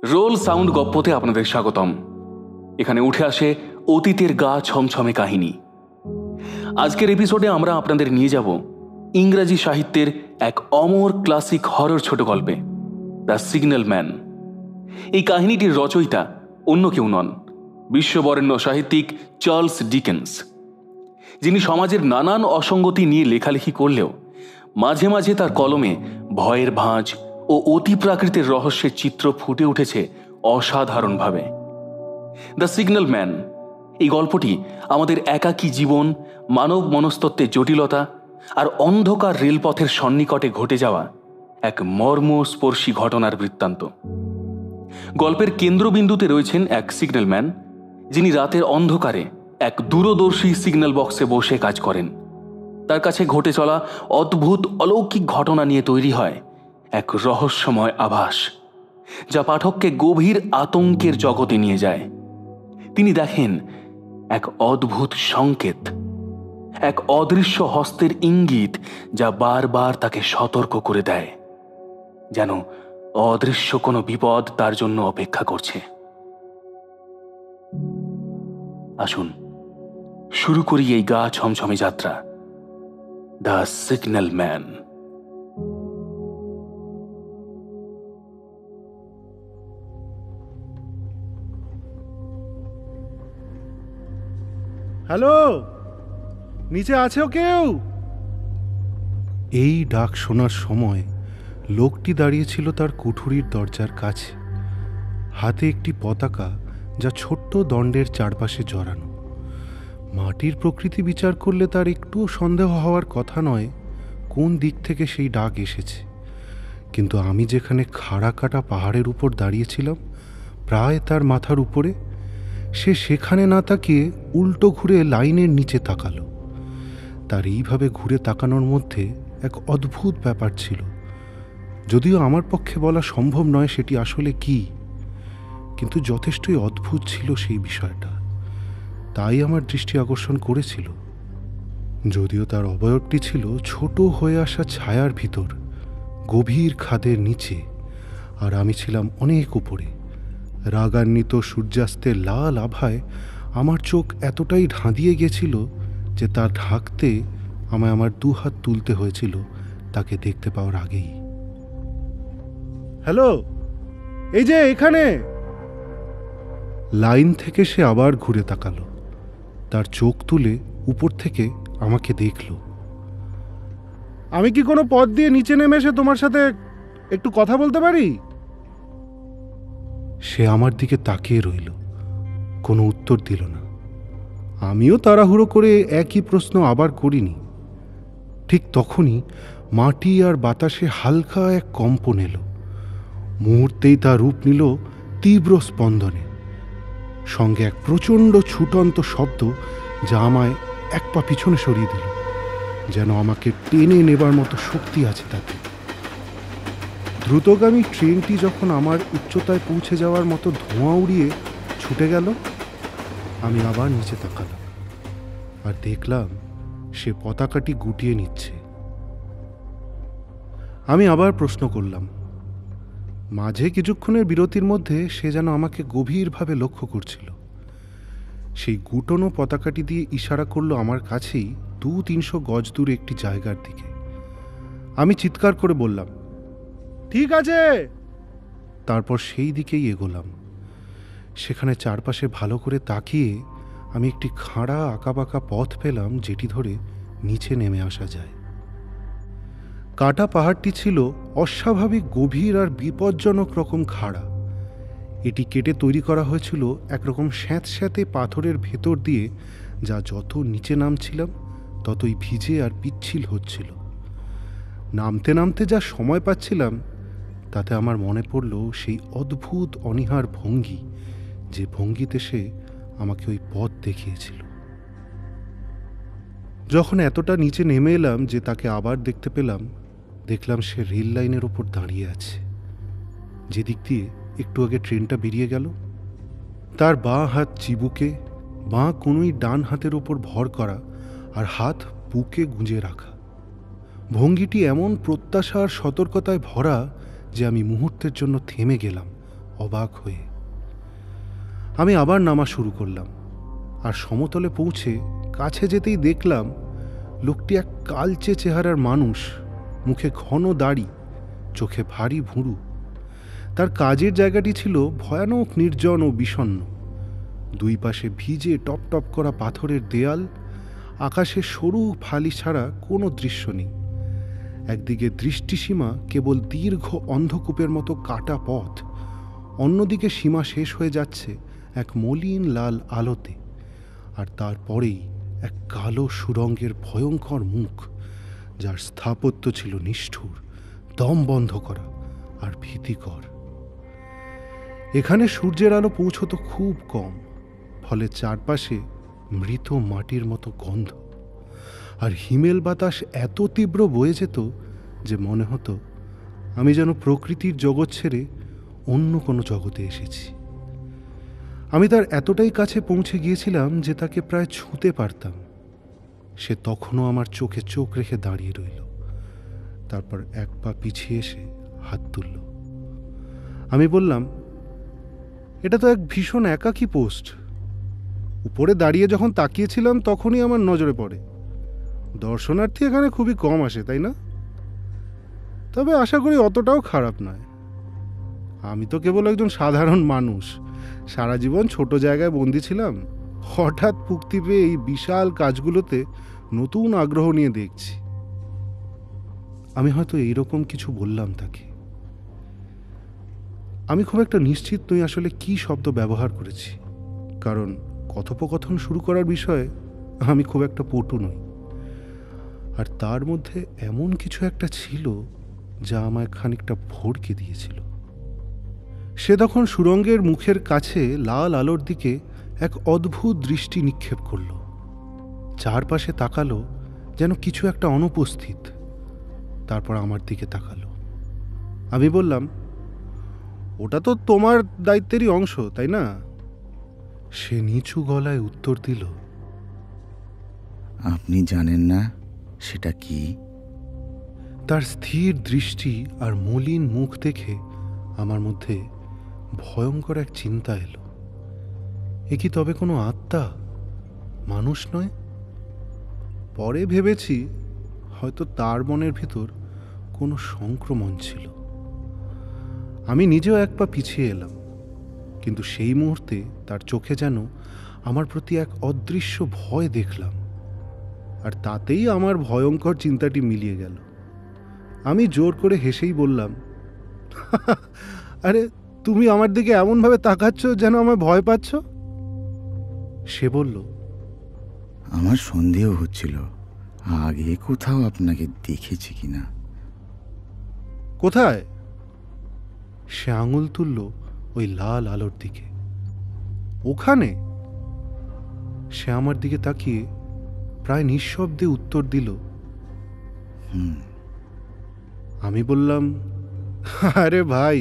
Roll sound গপ্পতে আপনাদের স্বাগতম। এখানে উঠে আসে অতীতের গা ছমছমে কাহিনী। আজকের এপিসোডে আমরা আপনাদের নিয়ে যাব ইংরেজি সাহিত্যের এক অমর ক্লাসিক হরর ছোট গল্পে, দ্য সিগন্যাল ম্যান। এই কাহিনীটির রচয়িতা অন্য কেউ নন, বিশ্ববরেণ্য সাহিত্যিক চার্লস ডিকেন্স, যিনি সমাজের নানান অসঙ্গতি নিয়ে লেখালেখি করলেও মাঝে মাঝে তার কলমে ভয়ের ভাঁজ ও অতিপ্রাকৃতের রহস্যের চিত্র ফুটে উঠেছে অসাধারণভাবে। দ্য সিগন্যাল ম্যান এই গল্পটি আমাদের একাকী জীবন, মানব মনস্তত্ত্বের জটিলতা আর অন্ধকার রেলপথের সন্নিকটে ঘটে যাওয়া এক মর্মস্পর্শী ঘটনার বৃত্তান্ত। গল্পের কেন্দ্রবিন্দুতে রয়েছেন এক সিগন্যাল ম্যান, যিনি রাতের অন্ধকারে এক দূরদর্শী সিগন্যাল বক্সে বসে কাজ করেন। তার কাছে ঘটে চলা অদ্ভুত অলৌকিক ঘটনা নিয়ে তৈরি হয় এক রহস্যময় আভাস, যা পাঠককে গভীর আতঙ্কের জগতে নিয়ে যায়। তিনি দেখেন এক অদ্ভুত সংকেত, এক অদৃশ্য হস্তের ইঙ্গিত, যা বারবার তাকে সতর্ক করে দেয়, যেন অদৃশ্য কোনো বিপদ তার জন্য অপেক্ষা করছে। আসুন শুরু করি এই গা ছমছমে যাত্রা, দ্য সিগন্যাল ম্যান। হ্যালো, নিচে আছেও কেউ? এই ডাক শোনার সময় লোকটি দাঁড়িয়েছিল তার কুঠুরির দরজার কাছে, হাতে একটি পতাকা, যা ছোট্ট দণ্ডের চারপাশে জড়ানো। মাটির প্রকৃতি বিচার করলে তার একটুও সন্দেহ হওয়ার কথা নয় কোন দিক থেকে সেই ডাক এসেছে। কিন্তু আমি যেখানে খাড়া কাটা পাহাড়ের উপর দাঁড়িয়েছিলাম, প্রায় তার মাথার উপরে, সে সেখানে না তাকিয়ে উল্টো ঘুরে লাইনের নিচে তাকালো। তার এইভাবে ঘুরে তাকানোর মধ্যে এক অদ্ভুত ব্যাপার ছিল, যদিও আমার পক্ষে বলা সম্ভব নয় সেটি আসলে কি, কিন্তু যথেষ্টই অদ্ভুত ছিল সেই বিষয়টা। তাই আমার দৃষ্টি আকর্ষণ করেছিল। যদিও তার অবয়বটি ছিল ছোট হয়ে আসা ছায়ার ভিতর, গভীর খাদের নিচে, আর আমি ছিলাম অনেক উপরে। রাগান্বিত সূর্যাস্তের লাল আভায় আমার চোখ এতটাই ধাঁধিয়ে গেছিল যে তা ঢাকতে আমায় আমার দুহাত তুলতে হয়েছিল তাকে দেখতে পাওয়ার আগেই। হ্যালো, এই যে এখানে। লাইন থেকে সে আবার ঘুরে তাকালো, তার চোখ তুলে উপর থেকে আমাকে দেখল। আমি কি কোনো পথ দিয়ে নিচে নেমে এসে তোমার সাথে একটু কথা বলতে পারি? সে আমার দিকে তাকিয়ে রইল, কোনো উত্তর দিল না। আমিও তাড়াহুড়ো করে একই প্রশ্ন আবার করিনি। ঠিক তখনই মাটি আর বাতাসে হালকা এক কম্পন এলো। মুহূর্তেই তা রূপ নিল তীব্র স্পন্দনে, সঙ্গে এক প্রচণ্ড ছুটন্ত শব্দ, যা আমায় এক পা পিছনে সরিয়ে দিল, যেন আমাকে টেনে নেবার মতো শক্তি আছে তাতে। দ্রুতগামী ট্রেনটি যখন আমার উচ্চতায় পৌঁছে যাওয়ার মতো ধোঁয়া উড়িয়ে ছুটে গেল, আমি আবার নিচে তাকালাম আর দেখলাম সে পতাকাটি গুটিয়ে নিচ্ছে। আমি আবার প্রশ্ন করলাম। মাঝে কিছুক্ষণের বিরতির মধ্যে সে যেন আমাকে গভীরভাবে লক্ষ্য করছিল। সেই গুটোনো পতাকাটি দিয়ে ইশারা করলো আমার কাছেই 200-300 গজ দূরে একটি জায়গার দিকে। আমি চিৎকার করে বললাম, ঠিক আছে। তারপর সেই দিকেই এগোলাম। সেখানে চারপাশে ভালো করে তাকিয়ে আমি একটি খাড়া আঁকাবাঁকা পথ পেলাম, যেটি ধরে নিচে নেমে আসা যায়। কাটা পাহাড়টি ছিল অস্বাভাবিক গভীর আর বিপজ্জনক রকম খাড়া। এটি কেটে তৈরি করা হয়েছিল একরকম স্যাঁতস্যাঁতে পাথরের ভেতর দিয়ে, যা যত নিচে নামছিলাম ততই ভিজে আর পিচ্ছিল হচ্ছিল। নামতে নামতে যা সময় পাচ্ছিলাম তাতে আমার মনে পড়ল সেই অদ্ভুত অনীহার ভঙ্গি, যে ভঙ্গিতে সে আমাকে ওই পথ দেখিয়েছিল। যখন এতটা নিচে নেমে এলাম যে তাকে আবার দেখতে পেলাম, দেখলাম সে রেল লাইনের ওপর দাঁড়িয়ে আছে, যেদিক দিয়ে একটু আগে ট্রেনটা বেরিয়ে গেল। তার বাঁ হাত চিবুকে, বাঁ কোনোই ডান হাতের ওপর ভর করা, আর হাত বুকে গুঁজে রাখা। ভঙ্গিটি এমন প্রত্যাশা আর সতর্কতায় ভরা যে আমি মুহূর্তের জন্য থেমে গেলাম, অবাক হয়ে। আমি আবার নামা শুরু করলাম, আর সমতলে পৌঁছে কাছে যেতেই দেখলাম লোকটি এক কালচে চেহারার মানুষ, মুখে ঘন দাড়ি, চোখে ভারী ভুরু। তার কাজের জায়গাটি ছিল ভয়ানক নির্জন ও বিষণ্ণ। দুই পাশে ভিজে টপ টপ করা পাথরের দেয়াল, আকাশে সরু ফালি ছাড়া কোনো দৃশ্য নেই। একদিকে দৃষ্টিসীমা কেবল দীর্ঘ অন্ধকূপের মতো কাটা পথ, অন্যদিকে সীমা শেষ হয়ে যাচ্ছে এক মলিন লাল আলোতে, আর তারপরেই এক কালো সুরঙ্গের ভয়ঙ্কর মুখ, যার স্থাপত্য ছিল নিষ্ঠুর, দম বন্ধ করা আর ভীতিকর। এখানে সূর্যের আলো পৌঁছত খুব কম, ফলে চারপাশে মৃত মাটির মতো গন্ধ, আর হিমেল বাতাস এত তীব্র বয়ে যেত যে মনে হতো আমি যেন প্রকৃতির জগৎ ছেড়ে অন্য কোনো জগতে এসেছি। আমি তার এতটাই কাছে পৌঁছে গিয়েছিলাম যে তাকে প্রায় ছুঁতে পারতাম। সে তখনও আমার চোখে চোখ রেখে দাঁড়িয়ে রইল, তারপর এক পা পিছিয়ে এসে হাত তুলল। আমি বললাম, এটা তো এক ভীষণ একাকী পোস্ট। উপরে দাঁড়িয়ে যখন তাকিয়েছিলাম তখনই আমার নজরে পড়ে। দর্শনার্থী এখানে খুবই কম আসে, তাই না? তবে আশা করি অতটাও খারাপ নয়। আমি তো কেবল একজন সাধারণ মানুষ, সারা জীবন ছোট জায়গায় বন্দি ছিলাম। হঠাৎ মুক্তি পেয়ে এই বিশাল কাজগুলোতে নতুন আগ্রহ নিয়ে দেখছি। আমি হয়তো এইরকম কিছু বললাম তাকে। আমি খুব একটা নিশ্চিত নই আসলে কি শব্দ ব্যবহার করেছি, কারণ কথোপকথন শুরু করার বিষয়ে আমি খুব একটা পটু নই। আর তার মধ্যে এমন কিছু একটা ছিল যা আমায় খানিকটা ভড়কে দিয়েছিল। সে তখন সুরঙ্গের মুখের কাছে লাল আলোর দিকে এক অদ্ভুত দৃষ্টি নিক্ষেপ করল। চারপাশে তাকালো যেন কিছু একটা অনুপস্থিত, তারপর আমার দিকে তাকালো। আমি বললাম, ওটা তো তোমার দায়িত্বেরই অংশ, তাই না? সে নিচু গলায় উত্তর দিল, আপনি জানেন না সেটা কি? তার স্থির দৃষ্টি আর মলিন মুখ দেখে আমার মধ্যে ভয়ঙ্কর এক চিন্তা এলো। এ কি তবে কোনো আত্মা, মানুষ নয়? পরে ভেবেছি হয়তো তার মনের ভিতর কোনো সংক্রমণ ছিল। আমি নিজেও এক পা পিছিয়ে এলাম, কিন্তু সেই মুহূর্তে তার চোখে যেন আমার প্রতি এক অদৃশ্য ভয় দেখলাম, আর তাতেই আমার ভয়ঙ্কর চিন্তাটি মিলিয়ে গেল। আমি জোর করে হেসেই বললাম, আরে তুমি আমার দিকে এমনভাবে তাকাচ্ছ যেন আমায় ভয় পাচ্ছ। সে বলল, আমার সন্দেহ হচ্ছিল আগে কোথাও আপনাকে দেখেছি কিনা। কোথায়? সে আঙুল তুলল ওই লাল আলোর দিকে। ওখানে? সে আমার দিকে তাকিয়ে প্রায় নিঃশব্দে উত্তর দিল, আমি বললাম, আরে ভাই,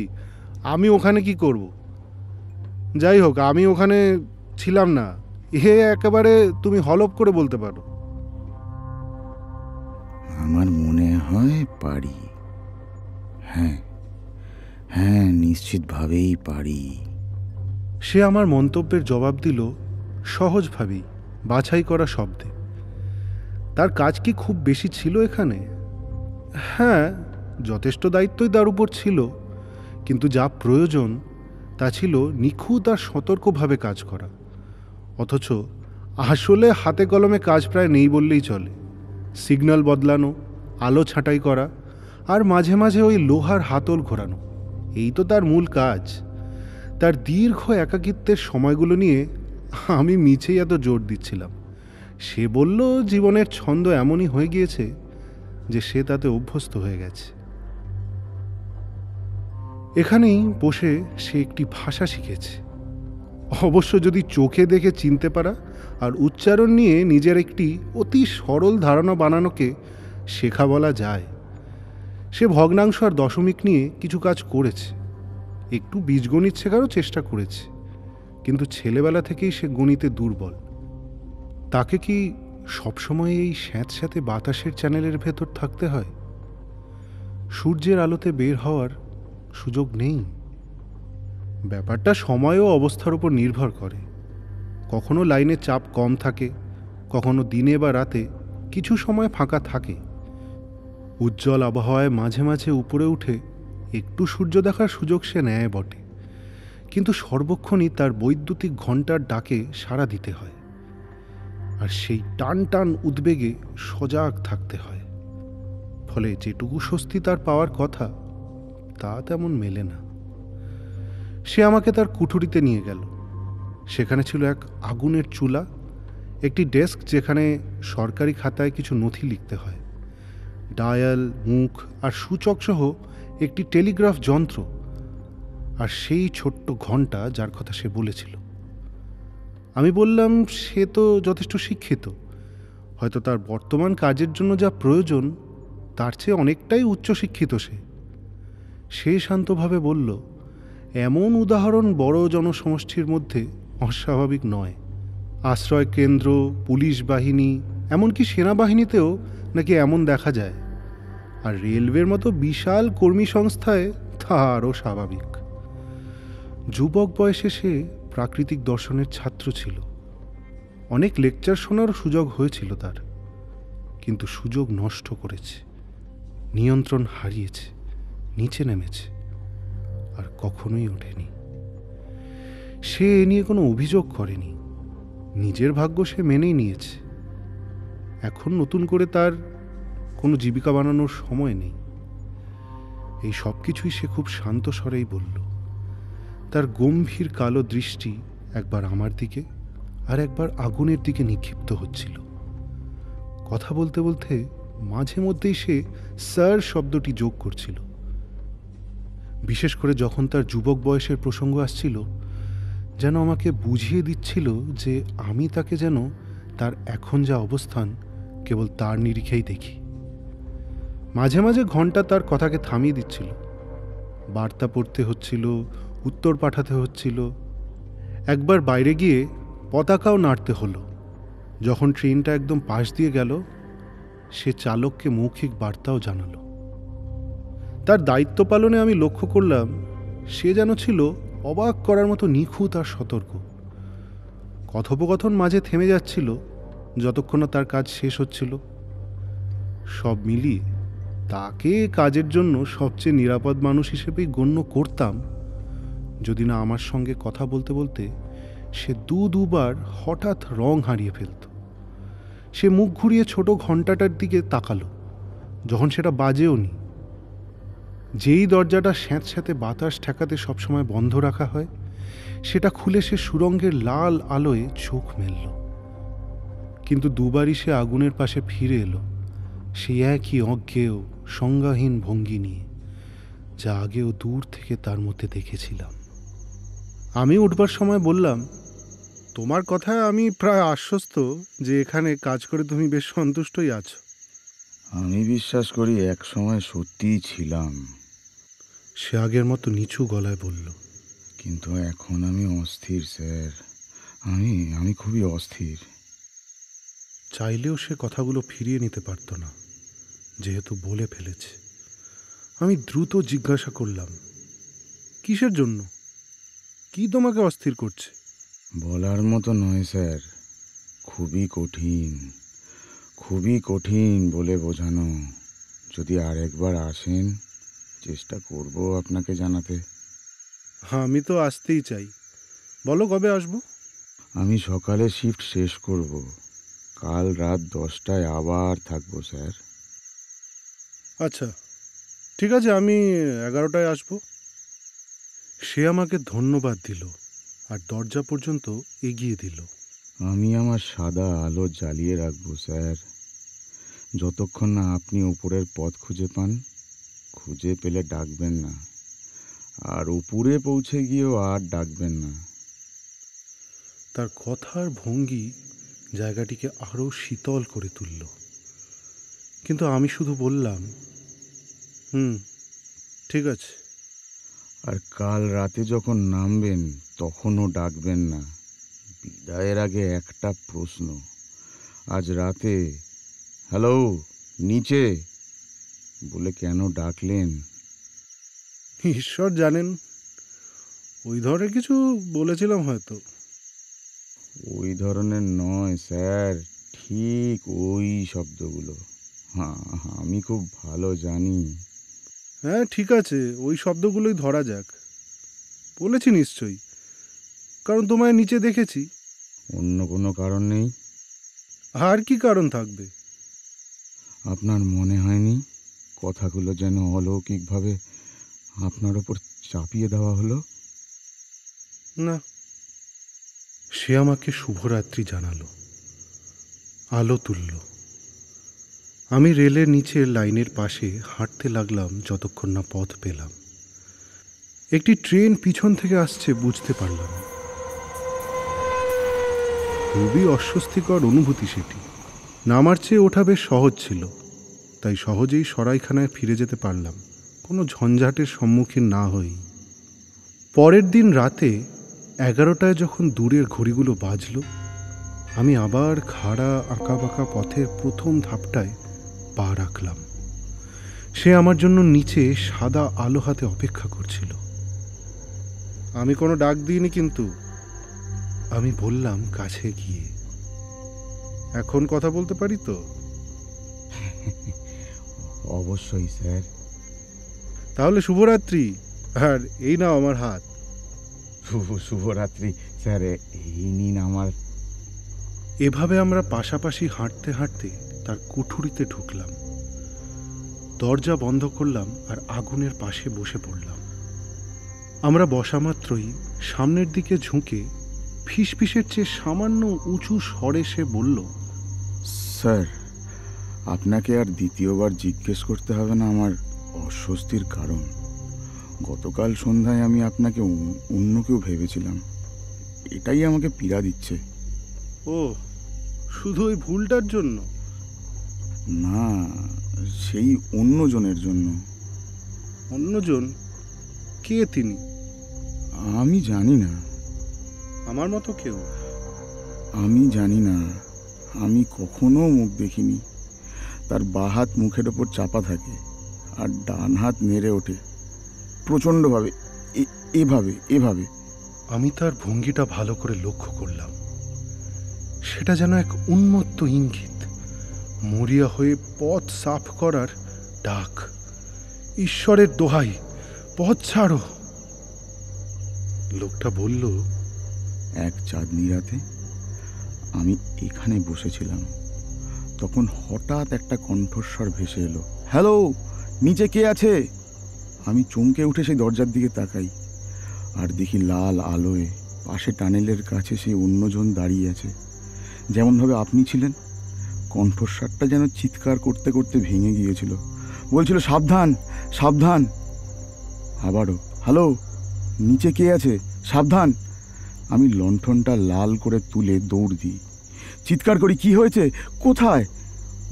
আমি ওখানে কি করব? যাই হোক, আমি ওখানে ছিলাম না, এ একেবারে তুমি হলপ করে বলতে পারো। আমার মনে হয় পারি। হ্যাঁ হ্যাঁ, নিশ্চিতভাবেই পারি। সে আমার মন্তব্যের জবাব দিল সহজভাবেই, বাছাই করা শব্দে। তার কাজ কি খুব বেশি ছিল এখানে? হ্যাঁ, যথেষ্ট দায়িত্বই তার উপর ছিল, কিন্তু যা প্রয়োজন তা ছিল নিখুঁত আর সতর্কভাবে কাজ করা। অথচ আসলে হাতে কলমে কাজ প্রায় নেই বললেই চলে। সিগন্যাল বদলানো, আলো ছাঁটাই করা, আর মাঝে মাঝে ওই লোহার হাতল ঘোরানো, এই তো তার মূল কাজ। তার দীর্ঘ একাকিত্বের সময়গুলো নিয়ে আমি মিছেই এত জোর দিচ্ছিলাম। সে বলল জীবনের ছন্দ এমনই হয়ে গিয়েছে যে সে তাতে অভ্যস্ত হয়ে গেছে। এখানেই বসে সে একটি ভাষা শিখেছে, অবশ্য যদি চোখে দেখে চিনতে পারা আর উচ্চারণ নিয়ে নিজের একটি অতি সরল ধারণা বানানোকে শেখা বলা যায়। সে ভগ্নাংশ আর দশমিক নিয়ে কিছু কাজ করেছে, একটু বীজগণিত শেখারও চেষ্টা করেছে, কিন্তু ছেলেবেলা থেকেই সে গণিতে দুর্বল। তাকে কি সবসময় এই স্যাঁতস্যাঁতে বাতাসের চ্যানেলের ভেতর থাকতে হয়? সূর্যের আলোতে বের হওয়ার সুযোগ নেই? ব্যাপারটা সময় ও অবস্থার উপর নির্ভর করে। কখনো লাইনের চাপ কম থাকে, কখনো দিনে বা রাতে কিছু সময় ফাঁকা থাকে। উজ্জ্বল আবহাওয়ায় মাঝে মাঝে উপরে উঠে একটু সূর্য দেখার সুযোগ সে নেয় বটে, কিন্তু সর্বক্ষণই তার বৈদ্যুতিক ঘণ্টার ডাকে সাড়া দিতে হয়, আর সেই টান টান উদ্বেগে সজাগ থাকতে হয়। ফলে যেটুকু স্বস্তি তার পাওয়ার কথা তা তেমন মেলে না। সে আমাকে তার কুঠুরিতে নিয়ে গেল। সেখানে ছিল এক আগুনের চুলা, একটি ডেস্ক যেখানে সরকারি খাতায় কিছু নথি লিখতে হয়, ডায়াল, মুখ আর সূচক সহ একটি টেলিগ্রাফ যন্ত্র, আর সেই ছোট্ট ঘণ্টা যার কথা সে বলেছিল। আমি বললাম সে তো যথেষ্ট শিক্ষিত, হয়তো তার বর্তমান কাজের জন্য যা প্রয়োজন তার চেয়ে অনেকটাই উচ্চশিক্ষিত। সে শান্তভাবে বলল, এমন উদাহরণ বড় জনসমষ্টির মধ্যে অস্বাভাবিক নয়। আশ্রয় কেন্দ্র, পুলিশ বাহিনী, এমনকি সেনাবাহিনীতেও নাকি এমন দেখা যায়, আর রেলওয়ের মতো বিশাল কর্মী সংস্থায় তা আরও স্বাভাবিক। যুবক বয়সে সে প্রাকৃতিক দর্শনের ছাত্র ছিল। অনেক লেকচার শোনারও সুযোগ হয়েছিল তার, কিন্তু সুযোগ নষ্ট করেছে, নিয়ন্ত্রণ হারিয়েছে, নিচে নেমেছে, আর কখনোই ওঠেনি। সে এ নিয়ে কোনো অভিযোগ করেনি, নিজের ভাগ্য সে মেনেই নিয়েছে। এখন নতুন করে তার কোনো জীবিকা বানানোর সময় নেই। এই সব কিছুই সে খুব শান্ত স্বরেই বলল। তার গম্ভীর কালো দৃষ্টি একবার আমার দিকে আর একবার আগুনের দিকে নিক্ষিপ্ত হচ্ছিল। কথা বলতে বলতে মাঝে মধ্যেই সে স্যার শব্দটি যোগ করছিল। বিশেষ করে যখন তার যুবক বয়সের প্রসঙ্গ আসছিল, যেন আমাকে বুঝিয়ে দিচ্ছিল যে আমি তাকে যেন তার এখন যা অবস্থান কেবল তার নিরিখেই দেখি। মাঝে মাঝে ঘন্টা তার কথাকে থামিয়ে দিচ্ছিল, বার্তা পড়তে হচ্ছিল, উত্তর পাঠাতে হচ্ছিল। একবার বাইরে গিয়ে পতাকাও নাড়তে হলো। যখন ট্রেনটা একদম পাশ দিয়ে গেল, সে চালককে মৌখিক বার্তাও জানালো। তার দায়িত্ব পালনে আমি লক্ষ্য করলাম সে যেন ছিল অবাক করার মতো নিখুঁত আর সতর্ক। কথোপকথন মাঝে থেমে যাচ্ছিল যতক্ষণ না তার কাজ শেষ হচ্ছিল। সব মিলিয়ে তাকে কাজের জন্য সবচেয়ে নিরাপদ মানুষ হিসেবেই গণ্য করতাম, যদি না আমার সঙ্গে কথা বলতে বলতে সে দুবার হঠাৎ রং হারিয়ে ফেলত। সে মুখ ঘুরিয়ে ছোট ঘণ্টাটার দিকে তাকালো, যখন সেটা বাজেও নি। যেই দরজাটা স্যাঁতস্যাঁতে বাতাস ঠেকাতে সবসময় বন্ধ রাখা হয়, সেটা খুলে সে সুরঙ্গের লাল আলোয় চোখ মেলল। কিন্তু দুবারই সে আগুনের পাশে ফিরে এলো, সেই একই অজ্ঞেয় সংজ্ঞাহীন ভঙ্গি নিয়ে, যা আগেও দূর থেকে তার মধ্যে দেখেছিলাম। আমি উঠবার সময় বললাম, তোমার কথায় আমি প্রায় আশ্বস্ত যে এখানে কাজ করে তুমি বেশ সন্তুষ্টই আছো। আমি বিশ্বাস করি এক সময় সত্যিই ছিলাম, সে আগের মতো নিচু গলায় বলল। কিন্তু এখন আমি অস্থির স্যার, আমি খুবই অস্থির। চাইলেও সে কথাগুলো ফিরিয়ে নিতে পারত না, যেহেতু বলে ফেলেছে। আমি দ্রুত জিজ্ঞাসা করলাম, কিসের জন্য? কি তোমাকে অস্থির করছে? বলার মতো নয় স্যার, খুবই কঠিন বলে বোঝানো। যদি আরেকবার আসেন, চেষ্টা করব আপনাকে জানাতে। আমি তো আসতেই চাই, বলো কবে আসবো? আমি সকালে শিফট শেষ করব, কাল রাত 10টায় আবার থাকবো স্যার। আচ্ছা ঠিক আছে, আমি 11টায় আসবো। সে আমাকে ধন্যবাদ দিল আর দরজা পর্যন্ত এগিয়ে দিল। আমি আমার সাদা আলো জ্বালিয়ে রাখবো স্যার, যতক্ষণ না আপনি উপরের পথ খুঁজে পান। খুঁজে পেলে ডাকবেন না, আর উপরে পৌঁছে গিয়েও আর ডাকবেন না। তার কথার ভঙ্গি জায়গাটিকে আরও শীতল করে তুলল। কিন্তু আমি শুধু বললাম, ঠিক আছে। আর কাল রাতে যখন নামবেন তখনও ডাকবেন না। বিদায়ের আগে একটা প্রশ্ন, আজ রাতে হ্যালো নিচে বলে কেন ডাকলেন? ঈশ্বর জানেন, ওই ধরনের কিছু বলেছিলাম হয়তো। ওই ধরনের নয় স্যার, ঠিক ওই শব্দগুলো। হ্যাঁ, আমি খুব ভালো জানি। হ্যাঁ ঠিক আছে, ওই শব্দগুলোই ধরা যাক। বলেছি নিশ্চয়ই, কারণ তোমায় নিচে দেখেছি। অন্য কোনো কারণ নেই? আর কি কারণ থাকবে? আপনার মনে হয়নি কথাগুলো যেন অলৌকিকভাবে আপনার ওপর চাপিয়ে দেওয়া হলো? না। সে আমাকে শুভরাত্রি জানালো, আলো তুলল। আমি রেলের নিচে লাইনের পাশে হাঁটতে লাগলাম যতক্ষণ না পথ পেলাম। একটি ট্রেন পিছন থেকে আসছে বুঝতে পারলাম। খুবই অস্বস্তিকর অনুভূতি সেটি। নামার চেয়ে ওঠা বেশ সহজ ছিল, তাই সহজেই সরাইখানায় ফিরে যেতে পারলাম, কোনো ঝঞ্ঝাটের সম্মুখীন না হয়েই। পরের দিন রাতে 11টায় যখন দূরের ঘড়িগুলো বাজল, আমি আবার খাড়া আঁকাবাঁকা পথের প্রথম ধাপটায় পা রাখলাম। সে আমার জন্য নিচে সাদা আলো হাতে অপেক্ষা করছিল। আমি কোনো ডাক দিইনি কিন্তু, আমি বললাম কাছে গিয়ে, এখন কথা বলতে পারি তো? অবশ্যই স্যার। তাহলে শুভরাত্রি, আর এই নাও আমার হাত। শুভরাত্রি স্যার, এই নিন আমার। এভাবে আমরা পাশাপাশি হাঁটতে হাঁটতে তার কুঠুরিতে ঢুকলাম। দরজা বন্ধ করলাম আর আগুনের পাশে বসে পড়লাম। আমরা বসা মাত্রই সামনের দিকে ঝুঁকে ফিসফিসের চেয়ে সামান্য উঁচু স্বরে সে বলল, স্যার, আপনাকে আর দ্বিতীয়বার জিজ্ঞেস করতে হবে না আমার অস্বস্তির কারণ। গতকাল সন্ধ্যায় আমি আপনাকে অন্য কেউ ভেবেছিলাম। এটাই আমাকে পীড়া দিচ্ছে। ও, শুধু ওই ভুলটার জন্য? না, সেই অন্যজনের জন্য। অন্যজন? কে তিনি? আমি জানি না। আমার মতো কেউ? আমি জানি না, আমি কখনো মুখ দেখিনি। তার বাঁ হাত মুখের ওপর চাপা থাকে আর ডান হাত নেড়ে ওঠে প্রচণ্ডভাবে, এভাবে এভাবে। আমি তার ভঙ্গিটা ভালো করে লক্ষ্য করলাম। সেটা যেন এক উন্মত্ত ইঙ্গিত, মরিয়া হয়ে পথ সাফ করার ডাক। ঈশ্বরের দোহাই, পথ ছাড়ো। লোকটা বলল, এক চাঁদনি রাতে আমি এখানে বসেছিলাম, তখন হঠাৎ একটা কণ্ঠস্বর ভেসে এলো, হ্যালো, নিচে কে আছে? আমি চমকে উঠে সেই দরজার দিকে তাকাই আর দেখি লাল আলোয় পাশে টানেলের কাছে সেই অন্যজন দাঁড়িয়ে আছে, যেমনভাবে আপনি ছিলেন। কণ্ঠস্বরটা যেন চিৎকার করতে করতে ভেঙে গিয়েছিল, বলছিল, সাবধান সাবধান। আবারও, হ্যালো, নিচে কে আছে? সাবধান। আমি লণ্ঠনটা লাল করে তুলে দৌড় দিই, চিৎকার করি, কি হয়েছে, কোথায়?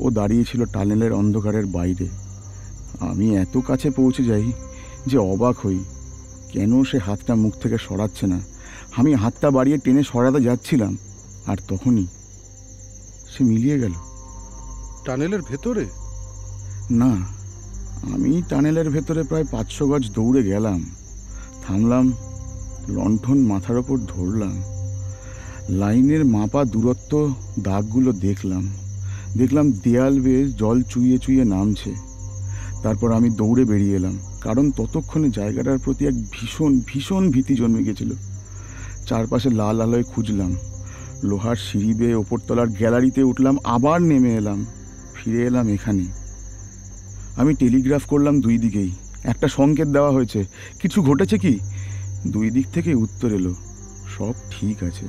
ও দাঁড়িয়েছিল টানেলের অন্ধকারের বাইরে। আমি এত কাছে পৌঁছে যাই যে অবাক হই, কেন সে হাতটা মুখ থেকে সরাচ্ছে না। আমি হাতটা বাড়িয়ে টেনে সরাতে যাচ্ছিলাম, আর তখনই সে মিলিয়ে গেল। টানেলের ভেতরে? না, আমি টানেলের ভেতরে প্রায় 500 গজ দৌড়ে গেলাম, থামলাম, লণ্ঠন মাথার ওপর ধরলাম, লাইনের মাপা দূরত্ব দাগগুলো দেখলাম দেয়াল বেয়ে জল চুইয়ে চুইয়ে নামছে। তারপর আমি দৌড়ে বেরিয়ে এলাম, কারণ ততক্ষণে জায়গাটার প্রতি এক ভীষণ ভীষণ ভীতি জন্মে গেছিল। চারপাশে লাল আলোয় খুঁজলাম, লোহার সিঁড়ি বেয়ে ওপরতলার গ্যালারিতে উঠলাম, আবার নেমে এলাম, ফিরে এলাম এখানে। আমি টেলিগ্রাফ করলাম 2 দিকেই, একটা সংকেত দেওয়া হয়েছে, কিছু ঘটেছে কি? 2 দিক থেকে উত্তর এলো, সব ঠিক আছে।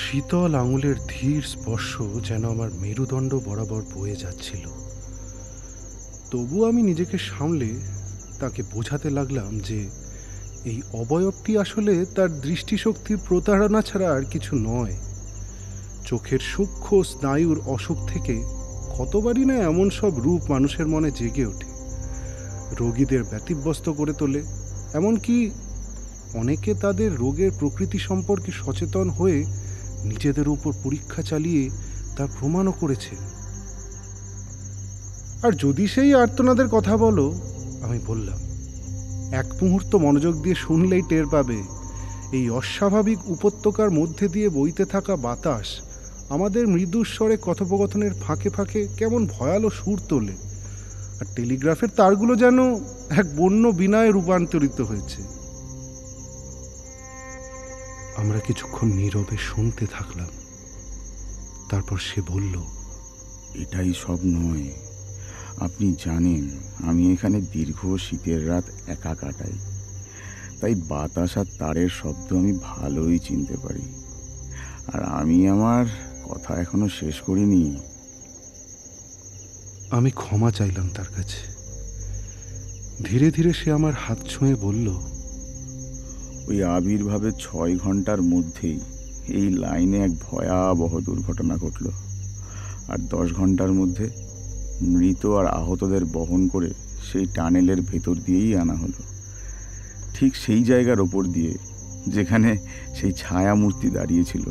শীতল আঙুলের ধীর স্পর্শ যেন আমার মেরুদণ্ড বরাবর বয়ে যাচ্ছিল। তবু আমি নিজেকে সামলে তাকে বোঝাতে লাগলাম যে এই অবয়বটি আসলে তার দৃষ্টিশক্তির প্রতারণা ছাড়া আর কিছু নয়। চোখের সূক্ষ্ম স্নায়ুর অসুখ থেকে কতবারই না এমন সব রূপ মানুষের মনে জেগে ওঠে, রোগীদের ব্যতিব্যস্ত করে তোলে। এমনকি অনেকে তাদের রোগের প্রকৃতি সম্পর্কে সচেতন হয়ে নিজেদের উপর পরীক্ষা চালিয়ে তার প্রমাণও করেছে। আর যদি সেই আর্তনাদের কথা বলো, আমি বললাম, এক মুহূর্ত মনোযোগ দিয়ে শুনলেই টের পাবে এই অস্বাভাবিক উপত্যকার মধ্যে দিয়ে বইতে থাকা বাতাস আমাদের মৃদুস্বরে কথোপকথনের ফাঁকে ফাঁকে কেমন ভয়ালো সুর তোলে, আর টেলিগ্রাফের তারগুলো যেন এক বন্য বিনায় রূপান্তরিত হয়েছে। আমরা কিছুক্ষণ নীরবে শুনতে থাকলাম। তারপর সে বলল, এটাই সব নয়। আপনি জানেন আমি এখানে দীর্ঘ শীতের রাত একা কাটাই, তাই বাতাস আর তারের শব্দ আমি ভালোই চিনতে পারি। আর আমি আমার কথা এখনো শেষ করিনি। আমি ক্ষমা চাইলাম তার কাছে। ধীরে ধীরে সে আমার হাত ছুঁয়ে বলল, ওই আবির্ভাবের 6 ঘন্টার মধ্যেই এই লাইনে এক ভয়াবহ দুর্ঘটনা ঘটল, আর 10 ঘন্টার মধ্যে মৃত আর আহতদের বহন করে সেই টানেলের ভেতর দিয়েই আনা হলো, ঠিক সেই জায়গার ওপর দিয়ে যেখানে সেই ছায়ামূর্তি দাঁড়িয়েছিল।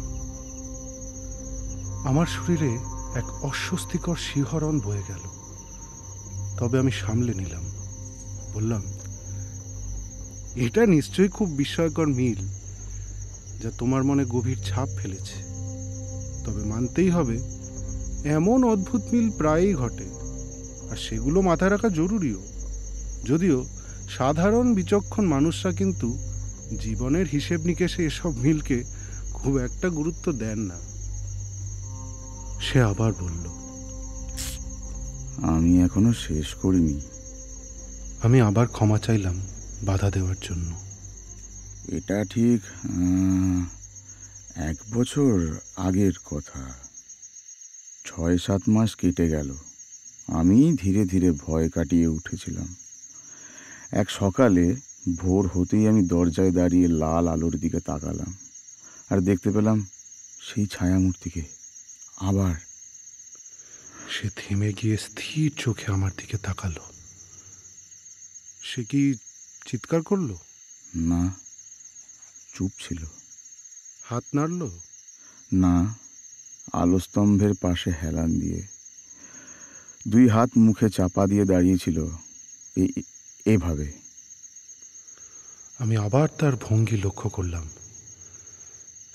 আমার শরীরে এক অস্বস্তিকর শিহরণ বয়ে গেল। তবে আমি সামলে নিলাম। বললাম, এটা নিশ্চয়ই খুব বিস্ময়কর মিল, যা তোমার মনে গভীর ছাপ ফেলেছে। তবে মানতেই হবে এমন অদ্ভুত মিল প্রায়ই ঘটে, আর সেগুলো মাথায় রাখা জরুরিও। যদিও সাধারণ বিচক্ষণ মানুষরা কিন্তু জীবনের হিসেব নিকেশে এসব মিলকে খুব একটা গুরুত্ব দেন না। সে আবার বলল, আমি এখনো শেষ করিনি। আমি আবার ক্ষমা চাইলাম বাধা দেওয়ার জন্য। এটা ঠিক 1 বছর আগের কথা। 6-7 মাস কেটে গেল। আমি ধীরে ধীরে ভয় কাটিয়ে উঠেছিলাম। এক সকালে ভোর হতেই আমি দরজায় দাঁড়িয়ে লাল আলোর দিকে তাকালাম, আর দেখতে পেলাম সেই ছায়ামূর্তিকে আবার। সে থেমে গিয়ে স্থির চোখে আমার দিকে তাকালো। সে কি চিৎকার করলো? না, চুপ ছিল। হাত নাড়ল? না, আলোস্তম্ভের পাশে হেলান দিয়ে 2 হাত মুখে চাপা দিয়ে দাঁড়িয়েছিল, এভাবে। আমি আবার তার ভঙ্গি লক্ষ্য করলাম।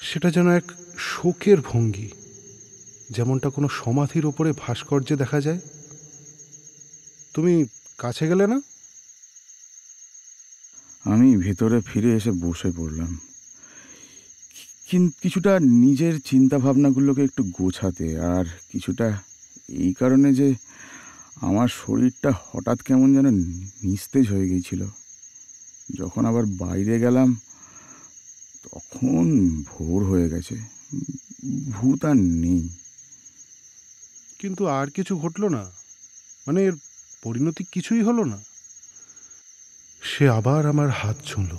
সেটা যেন এক শোকের ভঙ্গি, যেমনটা কোনো সমাধির ওপরে ভাস্কর্যে দেখা যায়। তুমি কাছে গেলে না? আমি ভেতরে ফিরে এসে বসে পড়লাম, কিছুটা নিজের চিন্তা ভাবনাগুলোকে একটু গোছাতে, আর কিছুটা এই কারণে যে আমার শরীরটা হঠাৎ কেমন যেন নিস্তেজ হয়ে গিয়েছিল। যখন আবার বাইরে গেলাম তখন ভোর হয়ে গেছে, ভূত আর নেই। কিন্তু আর কিছু ঘটলো না? মানে এর পরিণতি কিছুই হলো না? সে আবার আমার হাত ছুঁল,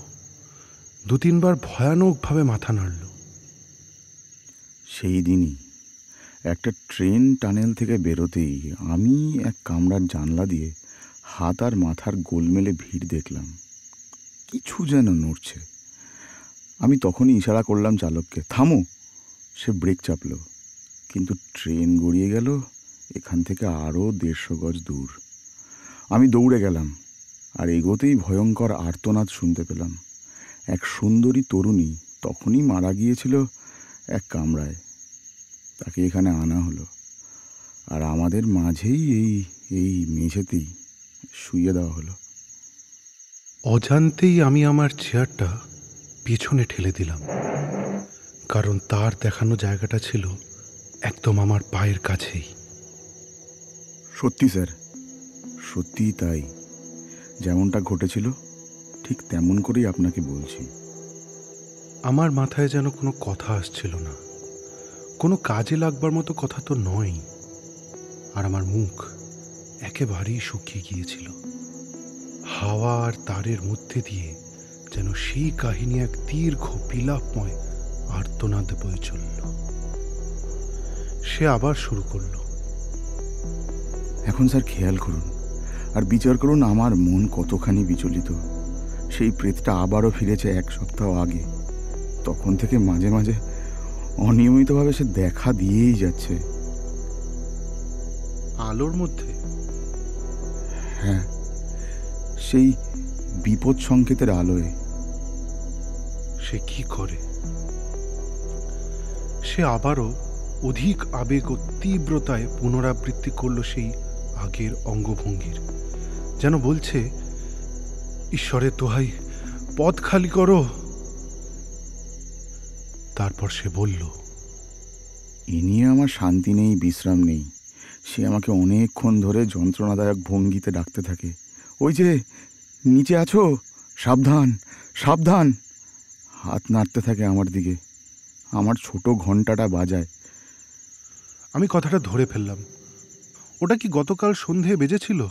2-3 বার ভয়ানকভাবে মাথা নাড়ল। সেই দিনই একটা ট্রেন টানেল থেকে বেরোতেই আমি এক কামরার জানলা দিয়ে হাত আর মাথার গোলমেলে ভিড় দেখলাম। কিছু যেন নড়ছে। আমি তখনই ইশারা করলাম চালককে, থামো। সে ব্রেক চাপল, কিন্তু ট্রেন গড়িয়ে গেল এখান থেকে আরও 150 গজ দূর। আমি দৌড়ে গেলাম, আর এগোতেই ভয়ঙ্কর আর্তনাদ শুনতে পেলাম। এক সুন্দরী তরুণী তখনই মারা গিয়েছিল এক কামরায়। তাকে এখানে আনা হলো, আর আমাদের মাঝেই এই মেঝেতেই শুইয়ে দেওয়া হলো। অজান্তেই আমি আমার চেয়ারটা পিছনে ঠেলে দিলাম, কারণ তার দেখানো জায়গাটা ছিল একদম আমার পায়ের কাছেই। সত্যি স্যার, সত্যিই তাই। যেমনটা ঘটেছিল ঠিক তেমন করেই আপনাকে বলছি। আমার মাথায় যেন কোনো কথা আসছিল না, কোনো কাজে লাগবার মতো কথা তো নয়। আর আমার মুখ একেবারেই শুকিয়ে গিয়েছিল। হাওয়া আর তারের মধ্যে দিয়ে যেন সেই কাহিনী এক দীর্ঘ বিলাপময় আর্তনাদ বয়ে চলল। সে আবার শুরু করল, এখন স্যার খেয়াল করুন আর বিচার করুন আমার মন কতখানি বিচলিত। সেই প্রেতটা আবারও ফিরেছে 1 সপ্তাহ আগে। তখন থেকে মাঝে মাঝে অনিয়মিতভাবে সে দেখা দিয়েই যাচ্ছে। আলোর মধ্যে? হ্যাঁ, সেই বিপদ সংকেতের আলোয়। সে কি করে? সে আবারও অধিক আবেগ ও তীব্রতায় পুনরাবৃত্তি করল সেই আগের অঙ্গভঙ্গির, যেন বলছে, ঈশ্বরের দোহাই, পথ খালি করো। তারপর সে বলল, এ নিয়ে আমার শান্তি নেই, বিশ্রাম নেই। সে আমাকে অনেকক্ষণ ধরে যন্ত্রণাদায়ক ভঙ্গিতে ডাকতে থাকে। ওই যে নিচে আছো, সাবধান সাবধান। হাত নাড়তে থাকে আমার দিকে, আমার ছোট ঘন্টাটা বাজায়। আমি কথাটা ধরে ফেললাম। ওটা কি গতকাল সন্ধে বেজেছিল,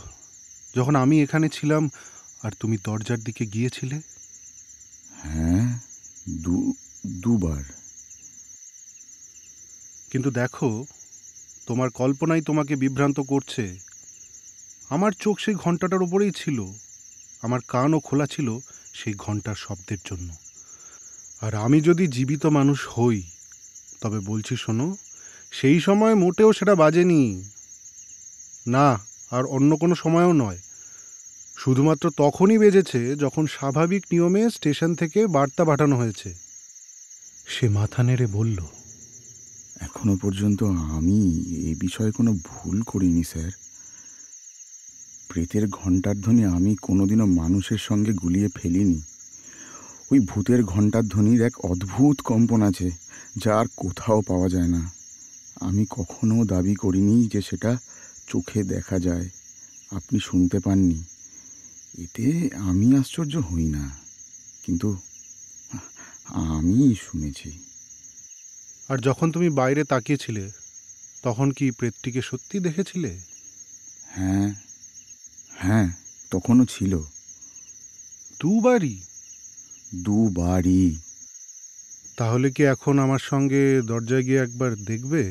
যখন আমি এখানে ছিলাম আর তুমি দরজার দিকে গিয়েছিলে? হ্যাঁ, দুবার। কিন্তু দেখো, তোমার কল্পনাই তোমাকে বিভ্রান্ত করছে। আমার চোখ সেই ঘন্টাটার উপরেই ছিল, আমার কানও খোলা ছিল সেই ঘন্টার শব্দের জন্য। আর আমি যদি জীবিত মানুষ হই, তবে বলছি শোনো, সেই সময় মোটেও সেটা বাজেনি। না, আর অন্য কোনো সময়ও নয়। শুধুমাত্র তখনই বেজেছে যখন স্বাভাবিক নিয়মে স্টেশন থেকে বার্তা পাঠানো হয়েছে। সে মাথা নেড়ে বলল, এখনো পর্যন্ত আমি এ বিষয়ে কোনো ভুল করিনি স্যার। প্রেতের ঘণ্টার ধ্বনি আমি কোনোদিনও মানুষের সঙ্গে গুলিয়ে ফেলিনি। ওই ভূতের ঘণ্টার ধ্বনির এক অদ্ভুত কম্পন আছে, যা আর কোথাও পাওয়া যায় না। আমি কখনো দাবি করিনি যে সেটা চোখে দেখা যায়। আপনি শুনতে পাননি, এতে আমি আশ্চর্য হই না, কিন্তু আমি শুনেছি। আর যখন তুমি বাইরে তাকিয়েছিলে, তখন কি প্রেতটিকে সত্যি দেখেছিলে? হ্যাঁ হ্যাঁ, তখনও ছিল। দুবারই? দুবারই। তাহলে কি এখন আমার সঙ্গে দরজায় গিয়ে একবার দেখবে?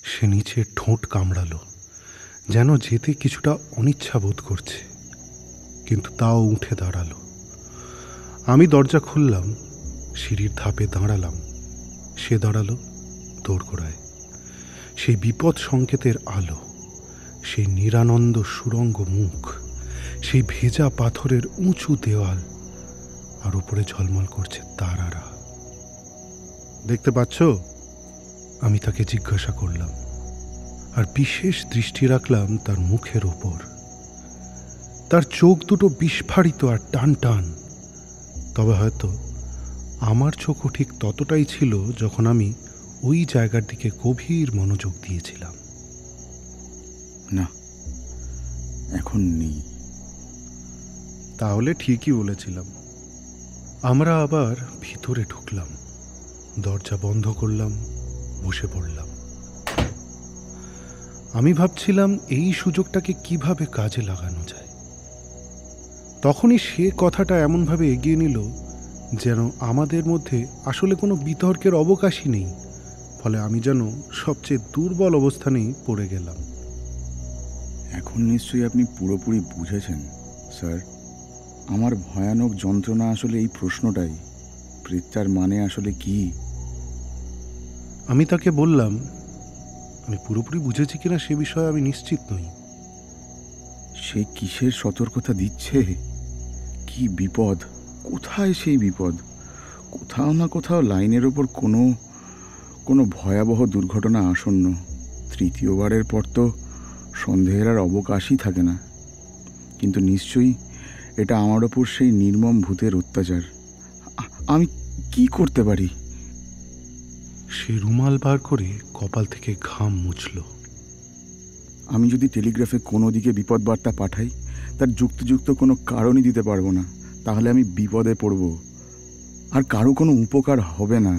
সে নিচে ঠোঁট কামড়ালো, যেন যেতে কিছুটা অনিচ্ছা বোধ করছে, কিন্তু তাও উঠে দাঁড়ালো। আমি দরজা খুললাম, সিঁড়ির ধাপে দাঁড়ালাম। সে দাঁড়ালো দোরগোড়ায়। সেই বিপদ সংকেতের আলো, সেই নিরানন্দ সুরঙ্গ মুখ, সেই ভেজা পাথরের উঁচু দেওয়াল, আর উপরে ঝলমল করছে তারারা। দেখতে পাচ্ছ? আমি তাকে জিজ্ঞাসা করলাম, আর বিশেষ দৃষ্টি রাখলাম তার মুখের ওপর। তার চোখ দুটো বিস্ফারিত আর টান টান। তবে হয়তো আমার চোখও ঠিক ততটাই ছিল যখন আমি ওই জায়গার দিকে গভীর মনোযোগ দিয়েছিলাম। না, এখন নেই। তাহলে ঠিকই বলেছিলাম। আমরা আবার ভিতরে ঢুকলাম, দরজা বন্ধ করলাম, বসে পড়লাম। আমি ভাবছিলাম এই সুযোগটাকে কিভাবে কাজে লাগানো যায়। তখনই সে কথাটা এমনভাবে এগিয়ে নিল যেন আমাদের মধ্যে আসলে কোনো বিতর্কের অবকাশই নেই। ফলে আমি যেন সবচেয়ে দুর্বল অবস্থানেই পড়ে গেলাম। এখন নিশ্চয়ই আপনি পুরোপুরি বুঝেছেন স্যার। আমার ভয়ানক যন্ত্রণা আসলে এই প্রশ্নটাই, প্রেতটার মানে আসলে কি? আমি তাকে বললাম, আমি পুরোপুরি বুঝেছি কিনা সে বিষয়ে আমি নিশ্চিত নই। সে কিসের সতর্কতা দিচ্ছে? কি বিপদ? কোথায় সেই বিপদ? কোথাও না কোথাও লাইনের ওপর কোনো ভয়াবহ দুর্ঘটনা আসন্ন। তৃতীয়বারের পর তো সন্দেহের আর অবকাশই থাকে না। কিন্তু নিশ্চয়ই এটা আমার ওপর সেই নির্মম ভূতের অত্যাচার। আমি কি করতে পারি? সে রুমাল বার করে কপাল থেকে ঘাম মুছল। আমি যদি টেলিগ্রাফে কোনো দিকে বিপদ বার্তা পাঠাই, তার যুক্তিযুক্ত কোনো কারণই দিতে পারবো না। তাহলে আমি বিপদে পড়ব, আর কারো কোনো উপকার হবে না।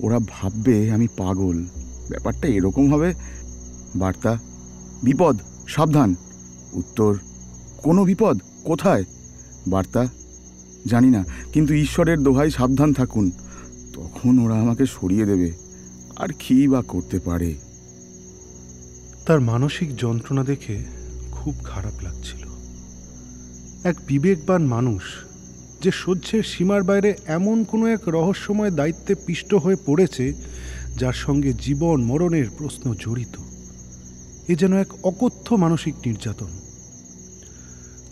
ওরা ভাববে আমি পাগল। ব্যাপারটা এরকম হবে, বার্তা, বিপদ, সাবধান। উত্তর, কোনো বিপদ? কোথায়? বার্তা, জানি না, কিন্তু ঈশ্বরের দোহাই সাবধান থাকুন। তখন ওরা আমাকে সরিয়ে দেবে। আর কি বা করতে পারে? তার মানসিক যন্ত্রণা দেখে খুব খারাপ লাগছিল। এক বিবেকবান মানুষ যে সহ্যের সীমার বাইরে এমন কোনো এক রহস্যময় দায়িত্বে পিষ্ট হয়ে পড়েছে, যার সঙ্গে জীবন মরণের প্রশ্ন জড়িত। এ যেন এক অকথ্য মানসিক নির্যাতন।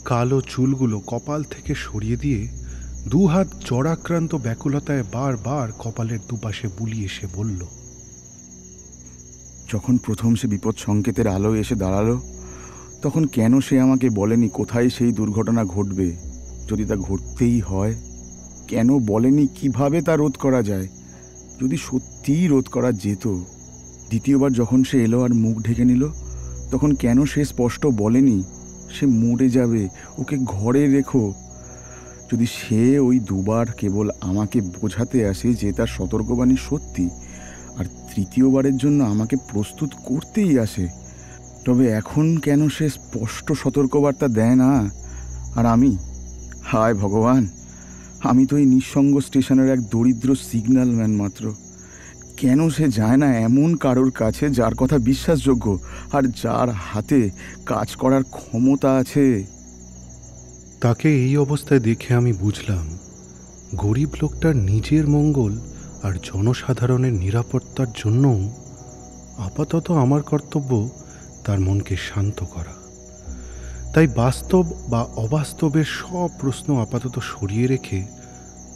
কালো চুলগুলো কপাল থেকে সরিয়ে দিয়ে দুহাত জড়াক্রান্ত ব্যাকুলতায় বারবার কপালের দুপাশে বুলিয়ে সে বলল, যখন প্রথম সে বিপদ সংকেতের আলোয় এসে দাঁড়ালো, তখন কেন সে আমাকে বলেনি কোথায় সেই দুর্ঘটনা ঘটবে যদি তা ঘটতেই হয়? কেন বলেনি কিভাবে তা রোধ করা যায় যদি সত্যিই রোধ করা যেত? দ্বিতীয়বার যখন সে এলো আর মুখ ঢেকে নিল, তখন কেন সে স্পষ্ট বলেনি সে মরে যাবে, ওকে ঘরে রেখো? যদি সে ওই দুবার কেবল আমাকে বোঝাতে আসে যে তার সতর্কবাণী সত্যি, আর তৃতীয়বারের জন্য আমাকে প্রস্তুত করতেই আসে, তবে এখন কেন সে স্পষ্ট সতর্কবার্তা দেয় না? আর আমি, হায় ভগবান, আমি তো এই নিঃসঙ্গ স্টেশনের এক দরিদ্র সিগন্যাল ম্যান মাত্র। কেন সে যায় না এমন কারোর কাছে যার কথা বিশ্বাসযোগ্য আর যার হাতে কাজ করার ক্ষমতা আছে? তাকে এই অবস্থায় দেখে আমি বুঝলাম গরিব লোকটার নিজের মঙ্গল আর জনসাধারণের নিরাপত্তার জন্য আপাতত আমার কর্তব্য তার মনকে শান্ত করা। তাই বাস্তব বা অবাস্তবের সব প্রশ্ন আপাতত সরিয়ে রেখে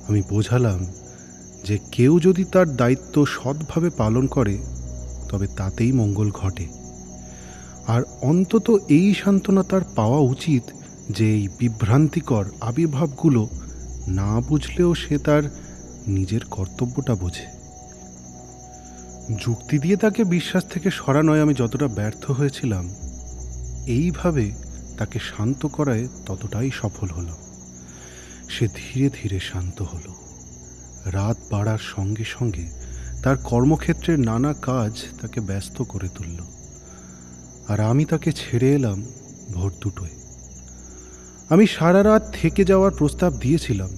আমি বোঝালাম যে কেউ যদি তার দায়িত্ব সৎভাবে পালন করে তবে তাতেই মঙ্গল ঘটে। আর অন্তত এই সান্ত্বনা তার পাওয়া উচিত যে এই বিভ্রান্তিকর আবির্ভাবগুলো না বুঝলেও সে তার নিজের কর্তব্যটা বোঝে। যুক্তি দিয়ে তাকে বিশ্বাস থেকে সরানোয় আমি যতটা ব্যর্থ হয়েছিলাম, এইভাবে তাকে শান্ত করায় ততটাই সফল হলাম। সে ধীরে ধীরে শান্ত হলো। রাত বাড়ার সঙ্গে সঙ্গে তার কর্মক্ষেত্রের নানা কাজ তাকে ব্যস্ত করে তুলল, আর আমি তাকে ছেড়ে এলাম ভোর 2টায়। আমি সারা রাত থেকে যাওয়ার প্রস্তাব দিয়েছিলাম,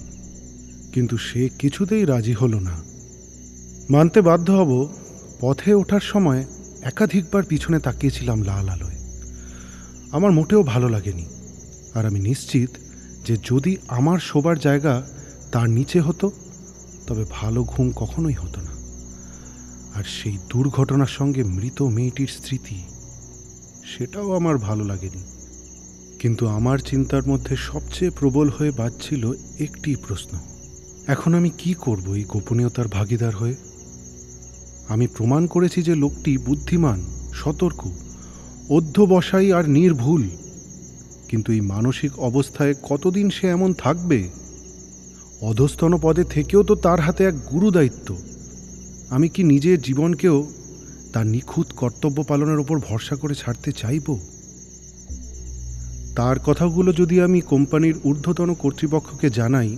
কিন্তু সে কিছুতেই রাজি হলো না। মানতে বাধ্য হব, পথে ওঠার সময় একাধিকবার পিছনে তাকিয়েছিলাম লাল আলোয়। আমার মোটেও ভালো লাগেনি, আর আমি নিশ্চিত যে যদি আমার শোবার জায়গা তার নিচে হতো তবে ভালো ঘুম কখনোই হতো না। আর সেই দুর্ঘটনার সঙ্গে মৃত মেয়েটির স্মৃতি, সেটাও আমার ভালো লাগেনি। কিন্তু আমার চিন্তার মধ্যে সবচেয়ে প্রবল হয়ে বাজছিল একটি প্রশ্ন, এখন আমি কি করব এই গোপনীয়তার ভাগিদার হয়ে? আমি প্রমাণ করেছি যে লোকটি বুদ্ধিমান, সতর্ক, অধ্যবসায়ী আর নির্ভুল, কিন্তু এই মানসিক অবস্থায় কতদিন সে এমন থাকবে? অধস্তন পদে থেকেও তো তার হাতে এক গুরু দায়িত্ব। আমি কি নিজের জীবনকেও তার নিখুঁত কর্তব্য পালনের ওপর ভরসা করে ছাড়তে চাইব? তার কথাগুলো যদি আমি কোম্পানির ঊর্ধ্বতন কর্তৃপক্ষকে জানাই,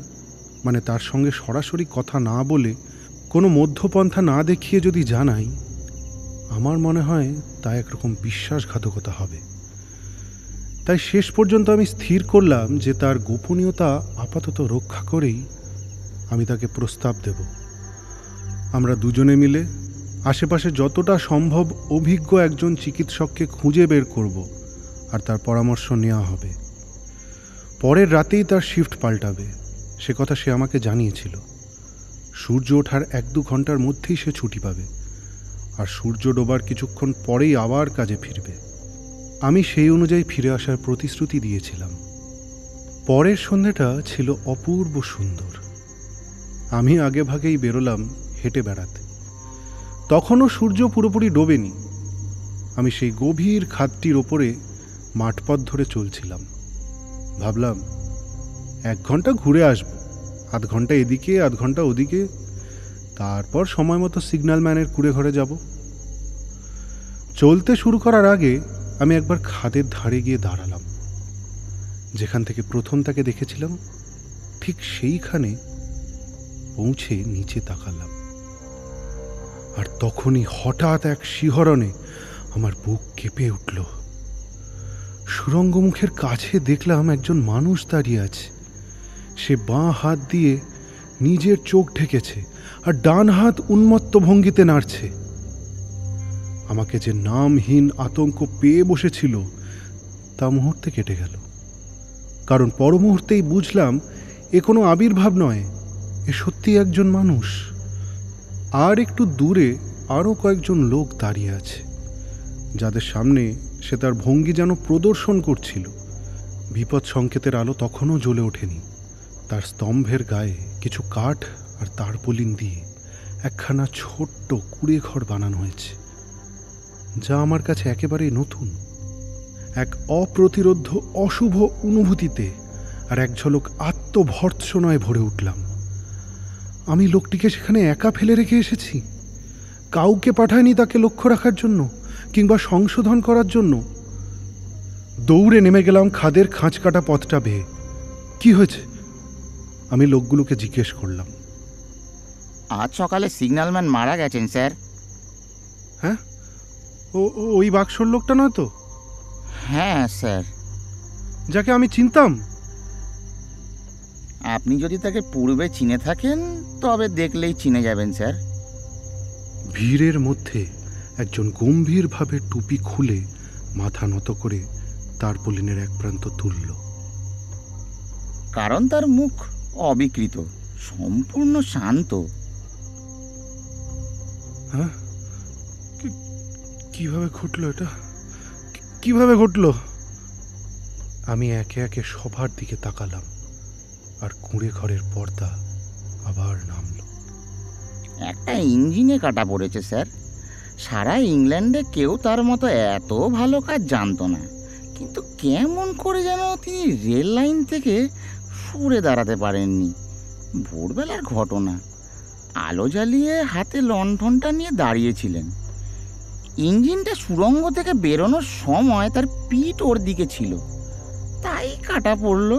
মানে তার সঙ্গে সরাসরি কথা না বলে কোনো মধ্যপন্থা না দেখিয়ে যদি জানাই, আমার মনে হয় তা একরকম বিশ্বাসঘাতকতা হবে। তাই শেষ পর্যন্ত আমি স্থির করলাম যে তার গোপনীয়তা আপাতত রক্ষা করেই আমি তাকে প্রস্তাব দেব। আমরা দুজনে মিলে আশেপাশে যতটা সম্ভব অভিজ্ঞ একজন চিকিৎসককে খুঁজে বের করব, আর তার পরামর্শ নেওয়া হবে। পরের রাতেই তার শিফট পাল্টাবে, সে কথা সে আমাকে জানিয়েছিল। সূর্য ওঠার 1-2 ঘন্টার মধ্যেই সে ছুটি পাবে, আর সূর্য ডোবার কিছুক্ষণ পরেই আবার কাজে ফিরবে। আমি সেই অনুযায়ী ফিরে আসার প্রতিশ্রুতি দিয়েছিলাম। পরের সন্ধ্যাটা ছিল অপূর্ব সুন্দর। আমি আগে ভাগেই বেরোলাম হেঁটে বেড়াতে। তখনও সূর্য পুরোপুরি ডোবেনি। আমি সেই গভীর খাদটির ওপরে মাঠপথ ধরে চলছিলাম। ভাবলাম 1 ঘন্টা ঘুরে আসব, 0.5 ঘন্টা এদিকে 0.5 ঘন্টা ওদিকে, তারপর সময় মতো সিগন্যাল ম্যানের কুড়ে ঘরে যাব। চলতে শুরু করার আগে আমি একবার খাদের ধারে গিয়ে দাঁড়ালাম। যেখান থেকে প্রথম তাকে দেখেছিলাম ঠিক সেইখানে পৌঁছে নিচে তাকালাম, আর তখনই হঠাৎ এক শিহরণে আমার বুক কেঁপে উঠল। সুড়ঙ্গ মুখের কাছে দেখলাম একজন মানুষ দাঁড়িয়ে আছে। সে বাঁ হাত দিয়ে নিজের চোখ ঢেকেছে আর ডান হাত উন্মত্ত ভঙ্গিতে নাড়ছে। আমাকে যে নামহীন আতঙ্ক পেয়ে বসেছিল তা মুহূর্তে কেটে গেল, কারণ পর মুহূর্তেই বুঝলাম এ কোনো আবির্ভাব নয়, এ সত্যি একজন মানুষ। আর একটু দূরে আরও কয়েকজন লোক দাঁড়িয়ে আছে, যাদের সামনে সে তার ভঙ্গি যেন প্রদর্শন করছিল, বিপদ সংকেতের আলো তখনও জ্বলে ওঠেনি। তার স্তম্ভের গায়ে কিছু কাঠ আর তারপলিন দিয়ে একখানা ছোট্ট কুঁড়ে ঘর বানানো হয়েছে, যা আমার কাছে একেবারেই নতুন। এক অপ্রতিরোধ্য অশুভ অনুভূতিতে আর এক ঝলক আত্মভর্ৎসনায় ভরে উঠলাম। আমি লোকটিকে সেখানে একা ফেলে রেখে এসেছি, কাউকে পাঠায়নি তাকে লক্ষ্য রাখার জন্য কিংবা সংশোধন করার জন্য। দৌড়ে নেমে গেলাম খাদের খাঁচ কাটা পথটা বেয়ে। কি হয়েছে? আমি লোকগুলোকে জিজ্ঞেস করলাম। আজ সকালে সিগন্যালম্যান মারা গেছেন স্যার। হ্যাঁ, ওই বাক্সর লোকটা নয় তো? হ্যাঁ স্যার। যাকে আমি চিনতাম? আপনি যদি তাকে পূর্বে চিনে থাকেন তবে দেখলেই চিনে যাবেন স্যার। ভিড়ের মধ্যে একজন গম্ভীরভাবে টুপি খুলে মাথা নত করে তারপলিনের এক প্রান্ত তুলল। কারণ তার মুখ অবিকৃত, সম্পূর্ণ শান্ত। হ্যাঁ, কিভাবে ঘটলো এটা? কিভাবে ঘটলো? আমি একে একে সবার দিকে তাকালাম, আর কুঁড়ে ঘরের পর্দা আবার নামল। একটা ইঞ্জিনে কাটা পড়েছে স্যার। সারা ইংল্যান্ডে কেউ তার মতো এত ভালো কাজ জানতো না, কিন্তু কেমন করে যেন তিনি রেল লাইন থেকে সরে দাঁড়াতে পারেননি। ভোরবেলার ঘটনা। আলো জ্বালিয়ে হাতে লণ্ঠনটা নিয়ে দাঁড়িয়েছিলেন। ইঞ্জিনটা সুড়ঙ্গ থেকে বেরোনোর সময় তার পিঠ ওর দিকে ছিল, তাই কাটা পড়ল।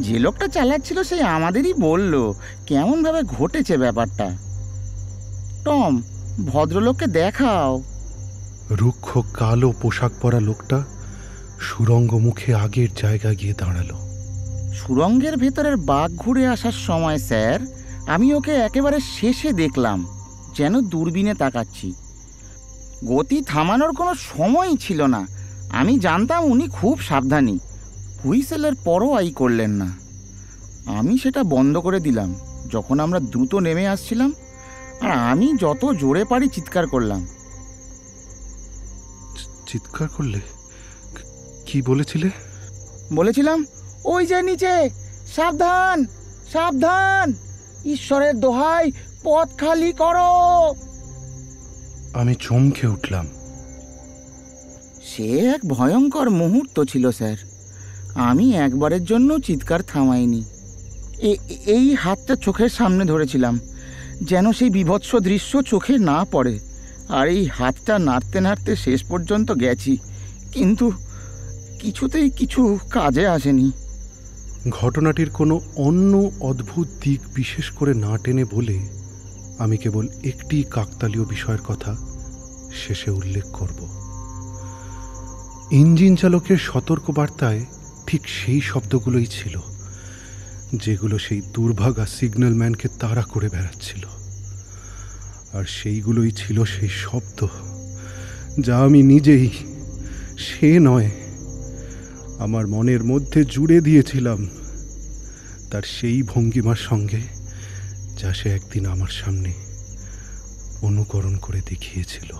যে লোকটা চালাচ্ছিল সেই আমাদেরই বলল কেমনভাবে ঘটেছে ব্যাপারটা। টম, ভদ্রলোককে দেখাও। রুক্ষ কালো পোশাক পরা লোকটা সুরঙ্গ মুখে আগের জায়গায় গিয়ে দাঁড়ালো। সুরঙ্গের ভেতরের বাঘ ঘুরে আসার সময় স্যার আমি ওকে একেবারে শেষে দেখলাম, যেন দূরবীনে তাকাচ্ছি। গতি থামানোর কোনো সময়ই ছিল না। আমি জানতাম উনি খুব সাবধানী, হুইসেলের পরোয়াই করলেন না। আমি সেটা বন্ধ করে দিলাম যখন আমরা দ্রুত নেমে আসছিলাম, আর আমি যত জোরে পারি চিৎকার করলাম। চিৎকার করলে? কি বলেছিলে? বলেছিলাম, ওই যে নিচে, সাবধান সাবধান, ঈশ্বরের দোহাই, পথ খালি করো। আমি চমকে উঠলাম। সে এক ভয়ঙ্কর মুহূর্ত ছিল স্যার। আমি একবারের জন্য চিৎকার থামাইনি। এই হাতটা চোখের সামনে ধরেছিলাম, যেন সেই বীভৎস দৃশ্য চোখে না পড়ে। আর এই হাতটা নাড়তে নাড়তে শেষ পর্যন্ত গেছি, কিন্তু কিছুতেই কিছু কাজে আসেনি। ঘটনাটির কোনো অন্য অদ্ভুত দিক বিশেষ করে না টেনে বলে আমি কেবল একটি কাকতালীয় বিষয়ের কথা শেষে উল্লেখ করব। ইঞ্জিন চালকের সতর্কবার্তায় ঠিক সেই শব্দগুলোই ছিল যেগুলো সেই দুর্ভাগা সিগন্যালম্যানকে তাড়া করে বেড়াচ্ছিল। আর সেইগুলোই ছিল সেই শব্দ যা আমি নিজেই, সে নয়, আমার মনের মধ্যে জুড়ে দিয়েছিলাম তার সেই ভঙ্গিমার সঙ্গে যা সে একদিন আমার সামনে অনুকরণ করে দেখিয়েছিল।